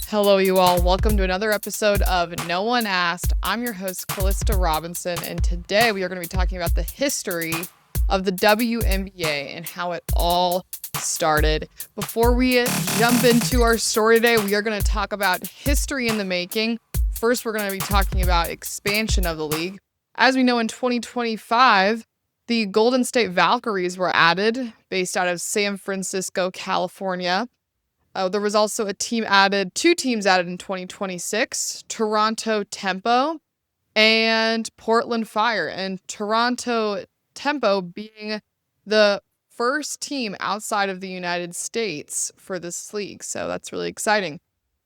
Hello, you all. Welcome to another episode of No One Asked. I'm your host, Calista Robinson, and today we are going to be talking about the history of the WNBA and how it all started. Before we jump into our story today, we are going to talk about history in the making. First, we're going to be talking about expansion of the league. As we know, in 2025, the Golden State Valkyries were added, based out of San Francisco, California. There was also two teams added in 2026, Toronto Tempo and Portland Fire. And Toronto Tempo being the first team outside of the United States for this league. So that's really exciting.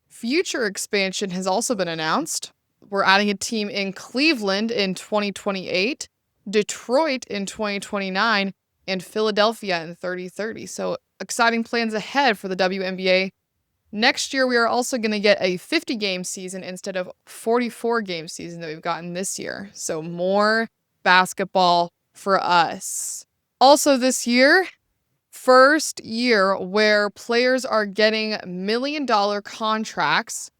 Future expansion has also been announced. We're adding a team in Cleveland in 2028, Detroit in 2029, and Philadelphia in 3030. So exciting plans ahead for the WNBA. Next year, we are also going to get a 50-game season instead of 44-game season that we've gotten this year. So more basketball for us. Also this year, first year where players are getting million-dollar contracts.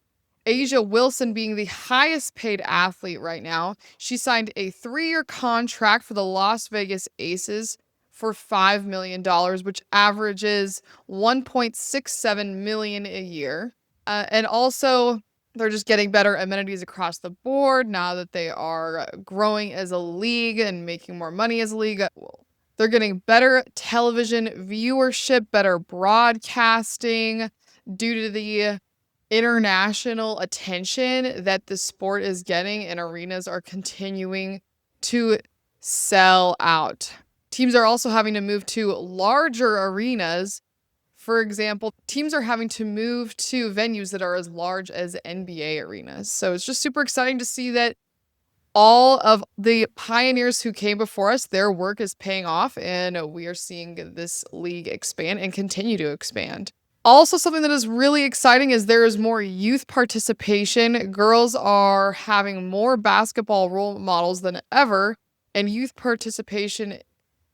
Asia Wilson being the highest paid athlete right now. She signed a 3-year contract for the Las Vegas Aces for $5 million, which averages $1.67 million a year. And also, they're just getting better amenities across the board now that they are growing as a league and making more money as a league. They're getting better television viewership, better broadcasting due to the international attention that the sport is getting, and arenas are continuing to sell out. Teams are also having to move to larger arenas. For example, teams are having to move to venues that are as large as NBA arenas. So it's just super exciting to see that all of the pioneers who came before us, their work is paying off, and we are seeing this league expand and continue to expand. Also, something that is really exciting is there is more youth participation. Girls are having more basketball role models than ever, and youth participation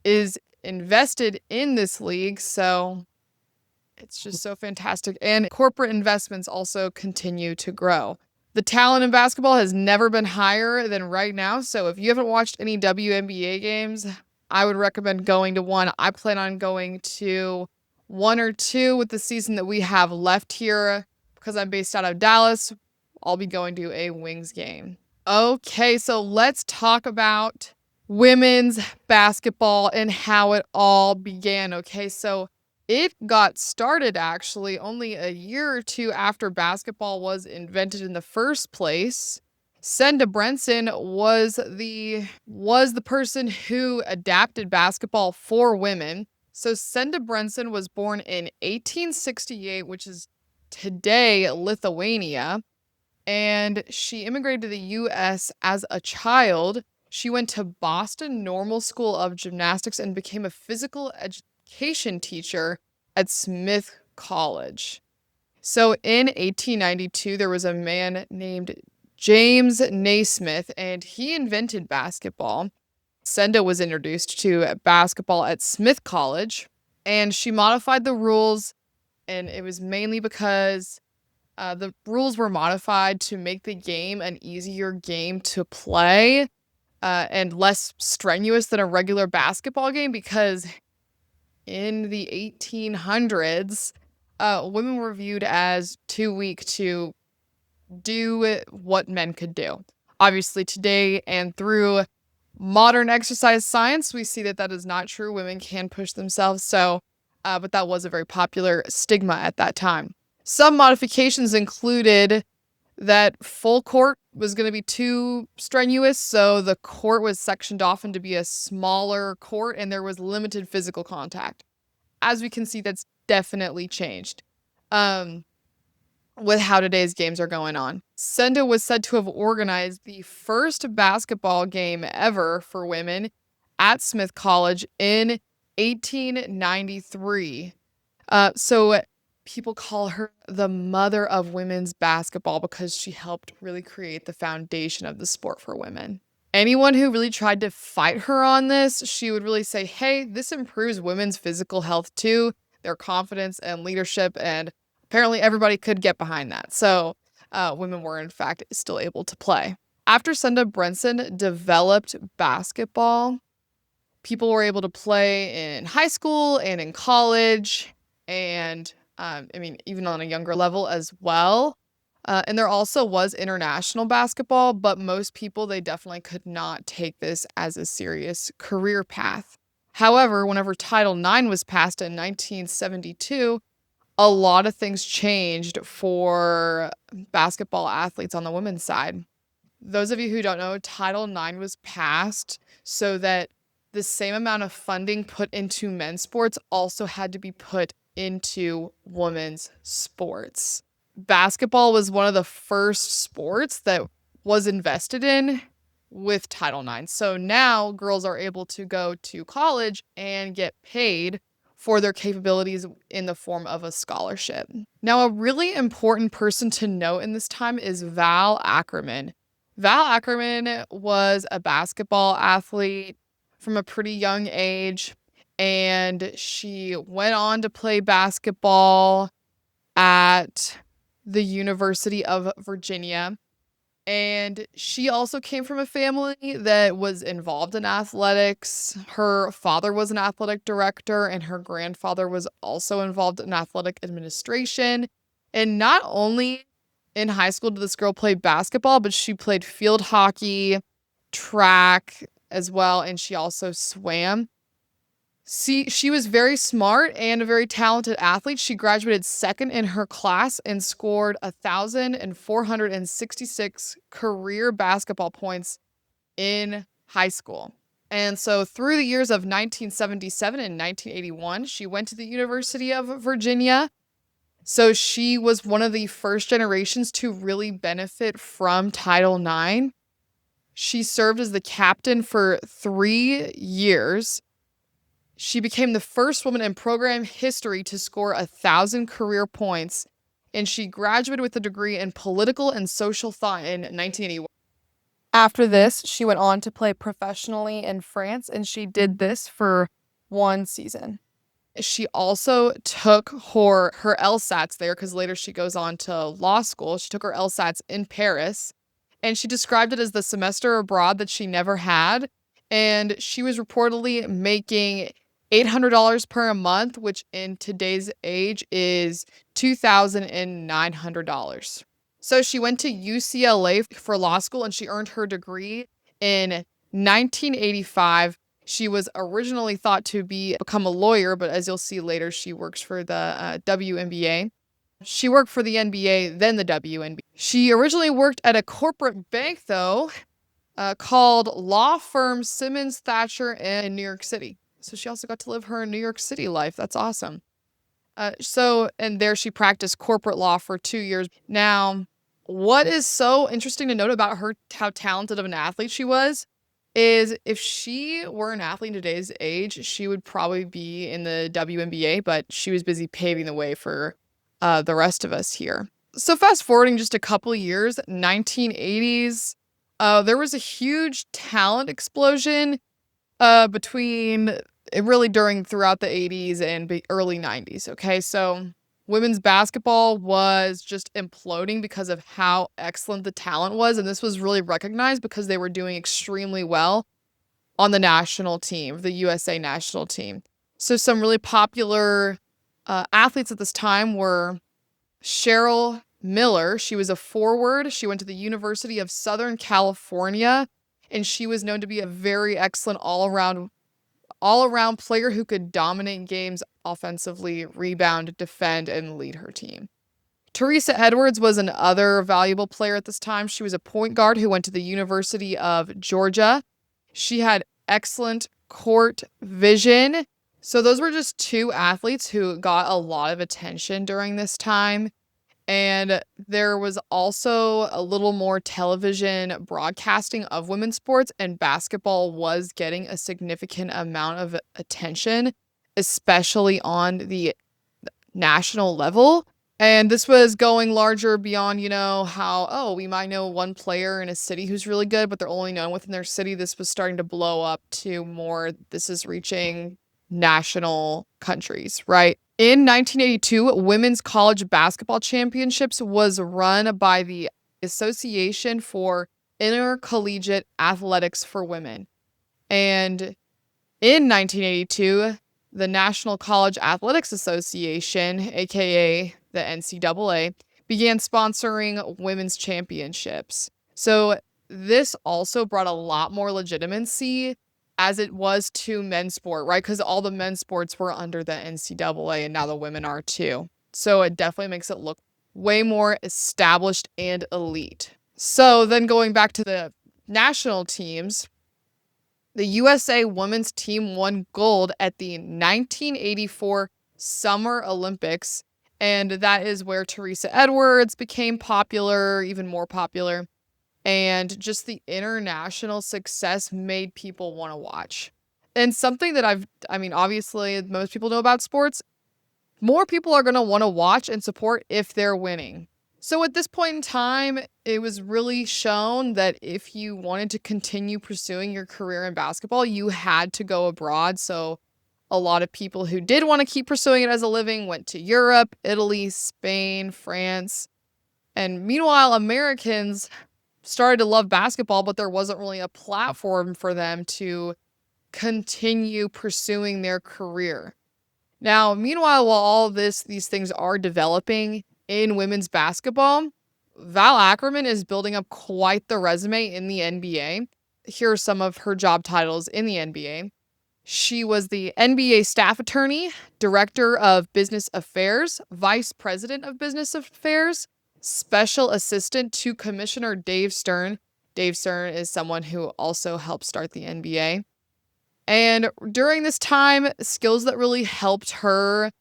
is invested in this league. So it's just so fantastic. And corporate investments also continue to grow. The talent in basketball has never been higher than right now. So if you haven't watched any WNBA games, I would recommend going to one. I plan on going to one or two with the season that we have left here. Because I'm based out of Dallas, I'll be going to a Wings game. Okay, so let's talk about women's basketball and how it all began. Okay, so it got started actually only a year or two after basketball was invented in the first place. Senda Brenson was the person who adapted basketball for women. So Senda Brenson was born in 1868, which is today Lithuania, and she immigrated to the U.S. as a child. She went to Boston Normal School of Gymnastics and became a physical education teacher at Smith College. So in 1892, there was a man named James Naismith, and he invented basketball. Senda was introduced to basketball at Smith College, and she modified the rules, and it was mainly because the rules were modified to make the game an easier game to play and less strenuous than a regular basketball game, because in the 1800s, women were viewed as too weak to do what men could do. Obviously, today and through modern exercise science, we see that that is not true. Women can push themselves. But that was a very popular stigma at that time. Some modifications included that full court was going to be too strenuous, so the court was sectioned off into be a smaller court, and there was limited physical contact. As we can see, that's definitely changed with how today's games are going on. Senda was said to have organized the first basketball game ever for women at Smith College in 1893. So people call her the mother of women's basketball because she helped really create the foundation of the sport for women. Anyone who really tried to fight her on this, she would really say, hey, this improves women's physical health too, their confidence and leadership, and Apparently everybody could get behind that. So women were, in fact, still able to play. After Senda Brunson developed basketball, people were able to play in high school and in college, and even on a younger level as well. And there also was international basketball, but most people, they definitely could not take this as a serious career path. However, whenever Title IX was passed in 1972, a lot of things changed for basketball athletes on the women's side. Those of you who don't know, Title IX was passed so that the same amount of funding put into men's sports also had to be put into women's sports. Basketball was one of the first sports that was invested in with Title IX. So now girls are able to go to college and get paid for their capabilities in the form of a scholarship. Now, a really important person to note in this time is Val Ackerman. Val Ackerman was a basketball athlete from a pretty young age, and she went on to play basketball at the University of Virginia. And she also came from a family that was involved in athletics. Her father was an athletic director, and her grandfather was also involved in athletic administration. And not only in high school did this girl play basketball, but she played field hockey, track as well, and she also swam. She was very smart and a very talented athlete. She graduated second in her class and scored 1,466 career basketball points in high school. And so through the years of 1977 and 1981, she went to the University of Virginia. So she was one of the first generations to really benefit from Title IX. She served as the captain for 3 years. She became the first woman in program history to score 1,000 career points, and she graduated with a degree in political and social thought in 1981. After this, she went on to play professionally in France, and she did this for 1 season. She also took her LSATs there because later she goes on to law school. She took her LSATs in Paris, and she described it as the semester abroad that she never had. And she was reportedly making $800 per month, which in today's age is $2,900. So she went to UCLA for law school, and she earned her degree in 1985. She was originally thought to become a lawyer, but as you'll see later, she works for the WNBA. She worked for the NBA, then the WNBA. She originally worked at a corporate bank, though, called Law Firm Simmons Thatcher in New York City. So she also got to live her New York City life. That's awesome. And there she practiced corporate law for 2 years. Now, what is so interesting to note about her, how talented of an athlete she was, is if she were an athlete in today's age, she would probably be in the WNBA, but she was busy paving the way for the rest of us here. So fast forwarding just a couple years, 1980s, there was a huge talent explosion throughout the 80s and early 90s. Okay, so women's basketball was just imploding because of how excellent the talent was, and this was really recognized because they were doing extremely well on the national team, the USA national team. So some really popular athletes at this time were Cheryl Miller. She was a forward. She went to the University of Southern California, and she was known to be a very excellent all-around player who could dominate games offensively, rebound, defend, and lead her team. Teresa Edwards was another valuable player at this time. She was a point guard who went to the University of Georgia. She had excellent court vision. So those were just 2 athletes who got a lot of attention during this time. And there was also a little more television broadcasting of women's sports, and basketball was getting a significant amount of attention, especially on the national level. And this was going larger beyond, how, we might know one player in a city who's really good, but they're only known within their city. This was starting to blow up to more, this is reaching national countries, right? In 1982, Women's College Basketball Championships was run by the Association for Intercollegiate Athletics for Women. And in 1982, the National College Athletics Association, aka the NCAA, began sponsoring women's championships. So this also brought a lot more legitimacy as it was to men's sport, right? Because all the men's sports were under the NCAA and now the women are too. So it definitely makes it look way more established and elite. So then going back to the national teams, the USA women's team won gold at the 1984 Summer Olympics, and that is where Teresa Edwards became popular, even more popular, and just the international success made people want to watch. And something that obviously most people know about sports, more people are going to want to watch and support if they're winning. So at this point in time, it was really shown that if you wanted to continue pursuing your career in basketball, you had to go abroad. So a lot of people who did want to keep pursuing it as a living went to Europe, Italy, Spain, France. And meanwhile, Americans started to love basketball, but there wasn't really a platform for them to continue pursuing their career. Now, meanwhile, while all these things are developing in women's basketball, Val Ackerman is building up quite the resume in the NBA. Here are some of her job titles in the NBA. She was the NBA staff attorney, director of business affairs, vice president of business affairs, special assistant to Commissioner Dave Stern. Dave Stern is someone who also helped start the NBA. And during this time, skills that really helped her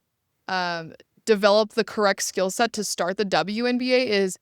develop the correct skill set to start the WNBA is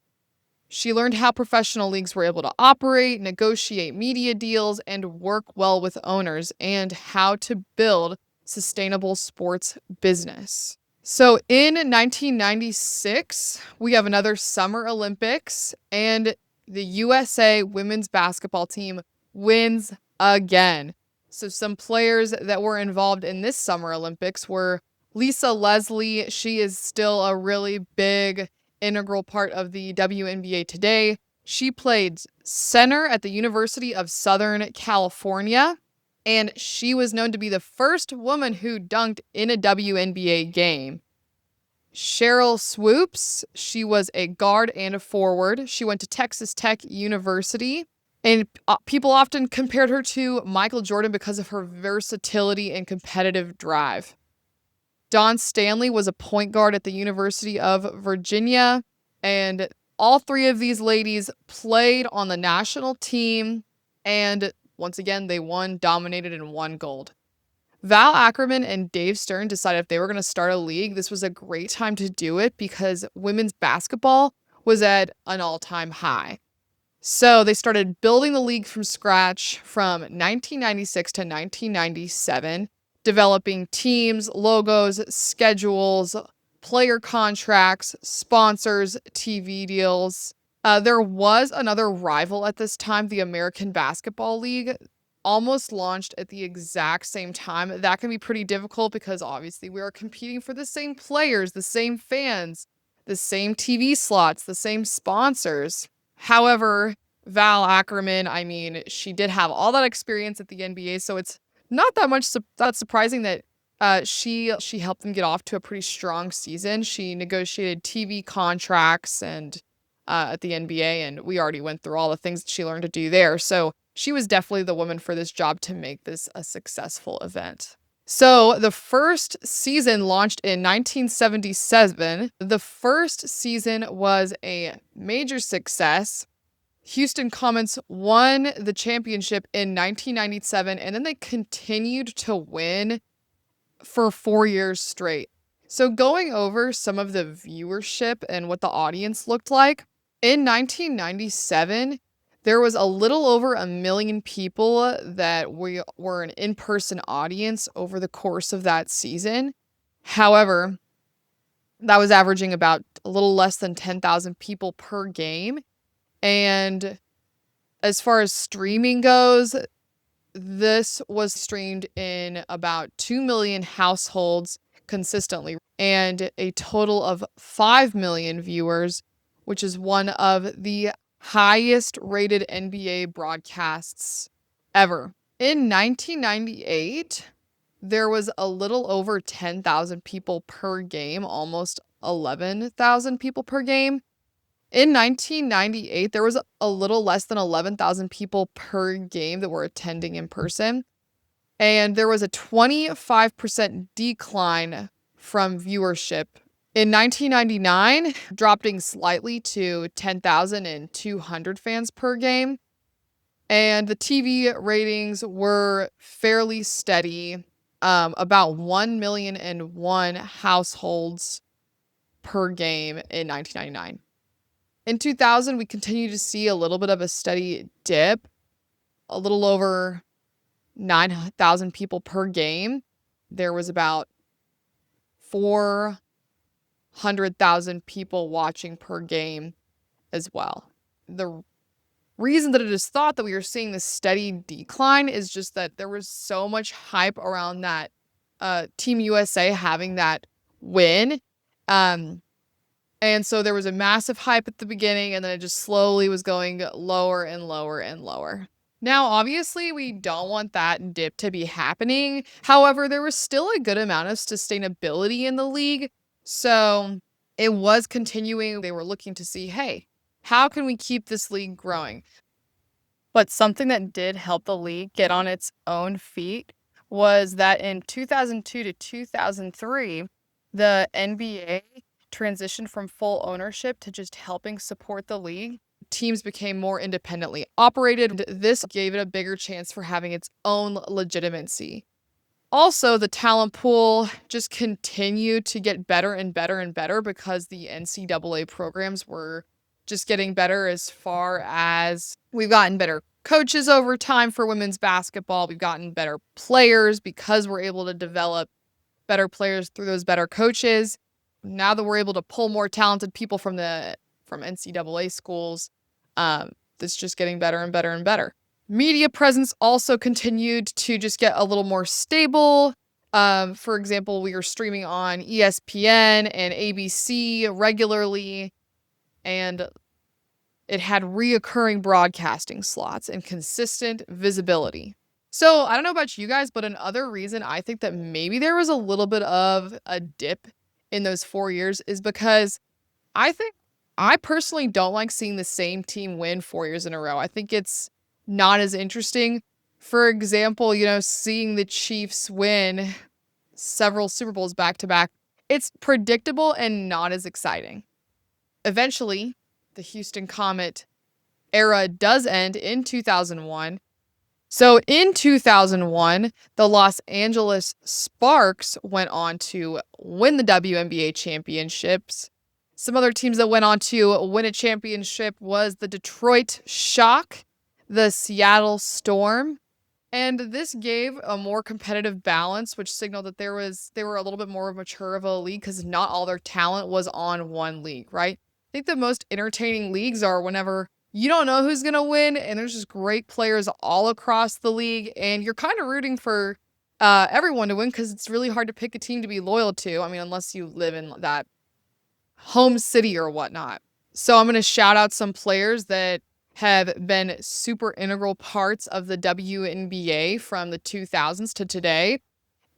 she learned how professional leagues were able to operate, negotiate media deals, and work well with owners, and how to build sustainable sports business. So in 1996, we have another Summer Olympics, and the USA women's basketball team wins again. So some players that were involved in this Summer Olympics were Lisa Leslie. She is still a really big, integral part of the WNBA today. She played center at the University of Southern California, and she was known to be the first woman who dunked in a WNBA game. Cheryl Swoops, she was a guard and a forward. She went to Texas Tech University. And people often compared her to Michael Jordan because of her versatility and competitive drive. Dawn Stanley was a point guard at the University of Virginia. And all three of these ladies played on the national team. And once again, they dominated, and won gold. Val Ackerman and Dave Stern decided if they were going to start a league, this was a great time to do it because women's basketball was at an all-time high. So they started building the league from scratch from 1996 to 1997, developing teams, logos, schedules, player contracts, sponsors, TV deals. There was another rival at this time, the American Basketball League, almost launched at the exact same time. That can be pretty difficult because obviously we are competing for the same players, the same fans, the same TV slots, the same sponsors. However, Val Ackerman, she did have all that experience at the NBA, so it's not that surprising that she helped them get off to a pretty strong season. She negotiated TV contracts and at the NBA, and we already went through all the things that she learned to do there. So she was definitely the woman for this job to make this a successful event. So the first season launched in 1977. The first season was a major success. Houston Comets won the championship in 1997, and then they continued to win for 4 years straight. So going over some of the viewership and what the audience looked like, in 1997, there was a little over 1 million people that were an in-person audience over the course of that season. However, that was averaging about a little less than 10,000 people per game. And as far as streaming goes, this was streamed in about 2 million households consistently. and a total of 5 million viewers, which is one of the highest rated NBA broadcasts ever. In 1998, there was a little over 10,000 people per game, almost 11,000 people per game. In 1998, there was a little less than 11,000 people per game that were attending in person. And there was a 25% decline from viewership. In 1999, dropping slightly to 10,200 fans per game. And the TV ratings were fairly steady, about 1,000,001 households per game in 1999. In 2000, we continue to see a little bit of a steady dip, a little over 9,000 people per game. There was about 400,000 people watching per game as well. The reason that it is thought that we are seeing this steady decline is just that there was so much hype around that Team USA having that win. And so there was a massive hype at the beginning, and then it just slowly was going lower and lower and lower. Now, obviously, we don't want that dip to be happening. However, there was still a good amount of sustainability in the league. So it was continuing. They were looking to see, hey, how can we keep this league growing? But something that did help the league get on its own feet was that in 2002 to 2003, the NBA transitioned from full ownership to just helping support the league. Teams became more independently operated. This gave it a bigger chance for having its own legitimacy. Also, the talent pool just continued to get better and better and better because the NCAA programs were just getting better, as far as we've gotten better coaches over time for women's basketball. We've gotten better players because we're able to develop better players through those better coaches. Now that we're able to pull more talented people from NCAA schools, it's just getting better and better and better. Media presence also continued to just get a little more stable. For example, we were streaming on ESPN and ABC regularly, and it had reoccurring broadcasting slots and consistent visibility. So I don't know about you guys, but another reason I think that maybe there was a little bit of a dip in those 4 years is because I personally don't like seeing the same team win 4 years in a row. I think it's not as interesting. For example, seeing the Chiefs win several Super Bowls back to back, it's predictable and not as exciting. Eventually, the Houston Comet era does end in 2001. So in 2001, the Los Angeles Sparks went on to win the WNBA championships. Some other teams that went on to win a championship was the Detroit Shock, the Seattle Storm, and this gave a more competitive balance, which signaled that they were a little bit more mature of a league because not all their talent was on one league, right? I think the most entertaining leagues are whenever you don't know who's going to win, and there's just great players all across the league, and you're kind of rooting for everyone to win because it's really hard to pick a team to be loyal to. I mean, unless you live in that home city or whatnot. So I'm going to shout out some players that have been super integral parts of the WNBA from the 2000s to today.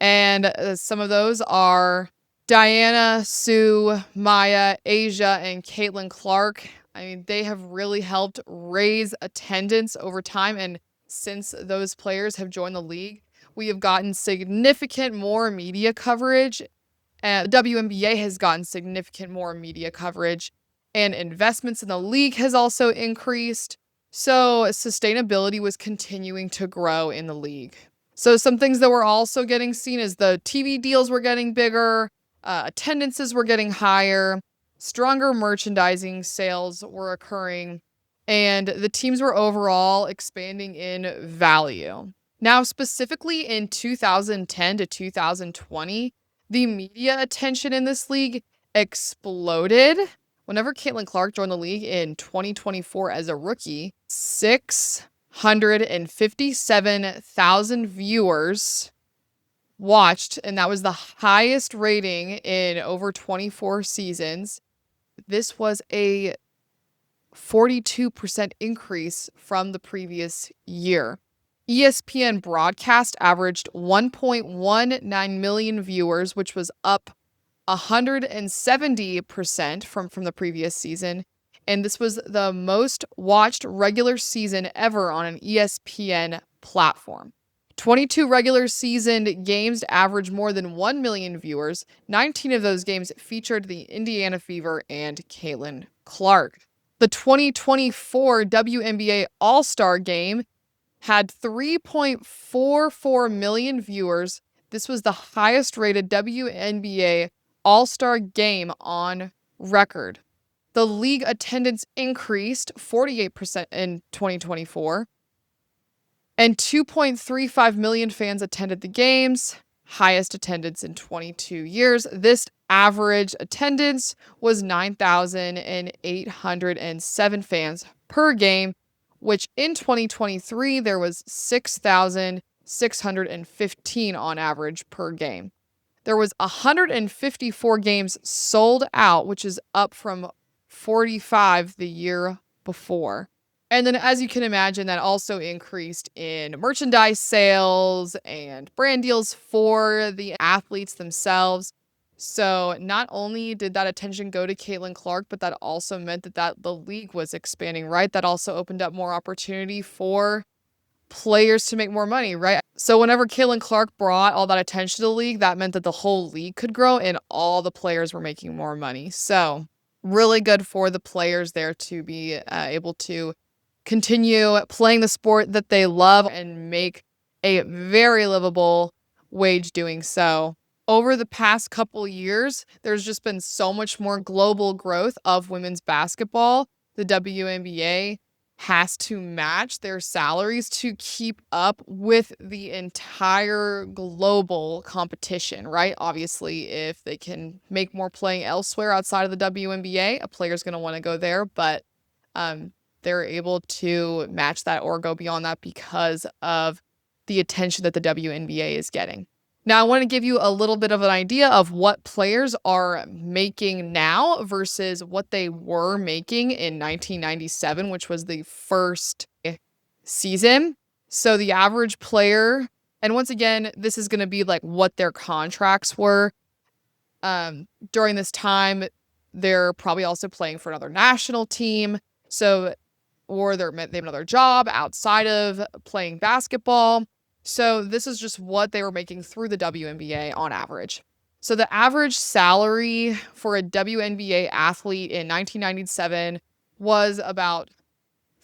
And some of those are Diana, Sue, Maya, Asia, and Caitlin Clark. I mean, they have really helped raise attendance over time. And since those players have joined the league, we have gotten significant more media coverage. The WNBA has gotten significant more media coverage, and investments in the league has also increased. So sustainability was continuing to grow in the league. So some things that were also getting seen is the TV deals were getting bigger, attendances were getting higher, stronger merchandising sales were occurring, and the teams were overall expanding in value. Now, specifically in 2010 to 2020, the media attention in this league exploded. Whenever Caitlin Clark joined the league in 2024 as a rookie, 657,000 viewers watched, and that was the highest rating in over 24 seasons. This was a 42% increase from the previous year. ESPN broadcast averaged 1.19 million viewers, which was up 170% from the previous season. And this was the most watched regular season ever on an ESPN platform. 22 regular season games averaged more than 1 million viewers. 19 of those games featured the Indiana Fever and Caitlin Clark. The 2024 WNBA All-Star Game had 3.44 million viewers. This was the highest rated WNBA All-Star Game on record. The league attendance increased 48% in 2024, and 2.35 million fans attended the games, highest attendance in 22 years. This average attendance was 9,807 fans per game, which in 2023, there was 6,615 on average per game. There was 154 games sold out, which is up from 45 the year before. And then, as you can imagine, that also increased in merchandise sales and brand deals for the athletes themselves. So not only did that attention go to Caitlin Clark, but that also meant that the league was expanding, right? That also opened up more opportunity for players to make more money, right? So whenever Caitlin Clark brought all that attention to the league, that meant that the whole league could grow and all the players were making more money. So really good for the players there to be able to continue playing the sport that they love and make a very livable wage doing so. Over the past couple years, there's just been so much more global growth of women's basketball. The WNBA has to match their salaries to keep up with the entire global competition, right? Obviously, if they can make more playing elsewhere outside of the WNBA, a player's going to want to go there, but they're able to match that or go beyond that because of the attention that the WNBA is getting. Now, I want to give you a little bit of an idea of what players are making now versus what they were making in 1997, which was the first season. So the average player, and once again, this is going to be like what their contracts were. During this time, they're probably also playing for another national team. So, or they have another job outside of playing basketball. So this is just what they were making through the WNBA on average. So the average salary for a WNBA athlete in 1997 was about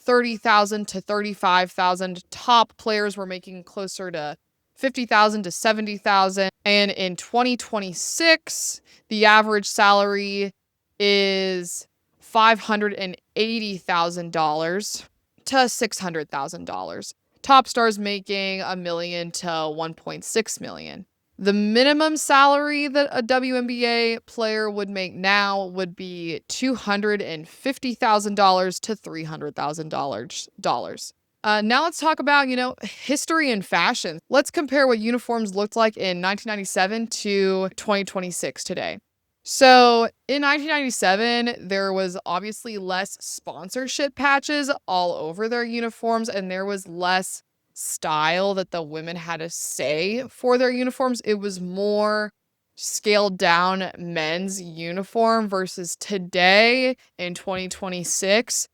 $30,000 to $35,000. Top players were making closer to $50,000 to $70,000. And in 2026, the average salary is $580,000 to $600,000. Top stars making $1 million to $1.6 million. The minimum salary that a WNBA player would make now would be $250,000 to $300,000. Now let's talk about, history and fashion. Let's compare what uniforms looked like in 1997 to 2026 today. So in 1997, there was obviously less sponsorship patches all over their uniforms, and there was less style that the women had to say for their uniforms. It was more scaled down men's uniform versus today in 2026.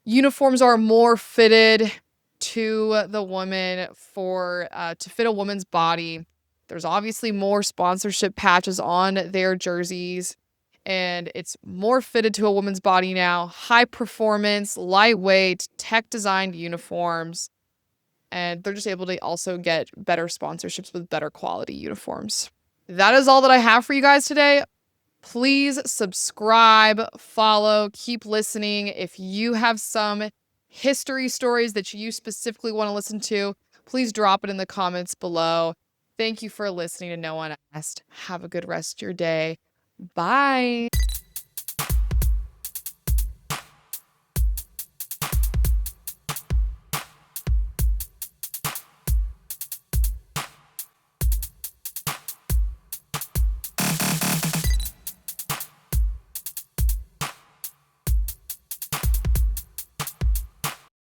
Uniforms are more fitted to the woman to fit a woman's body. There's obviously more sponsorship patches on their jerseys, and it's more fitted to a woman's body now. High performance, lightweight, tech designed uniforms, and they're just able to also get better sponsorships with better quality uniforms. That is all that I have for you guys today. Please subscribe, follow, keep listening. If you have some history stories that you specifically want to listen to, please drop it in the comments below. Thank you for listening to No One Asked. Have a good rest of your day. Bye.